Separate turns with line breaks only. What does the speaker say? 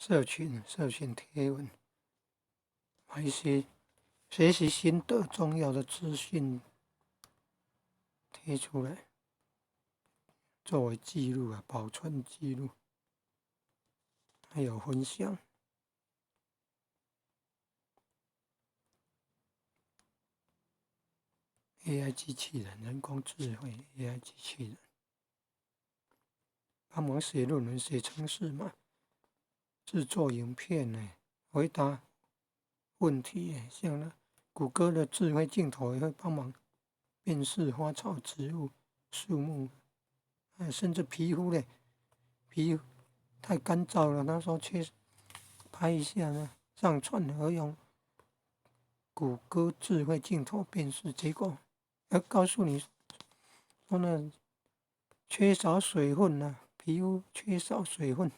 社群贴文，把一些学习心得重要的资讯贴出来，作为记录啊，保存记录，还有分享。AI 机器人，人工智慧 AI 机器人，帮忙写论文、写程式嘛，制作影片呢，回答问题，像那谷歌的智慧镜头也会帮忙辨识花草、植物、树木，甚至皮肤嘞，皮肤太干燥了，那时候拍一下呢，上传而用谷歌智慧镜头辨识，结果要告诉你说呢，缺少水分啊，皮肤缺少水分。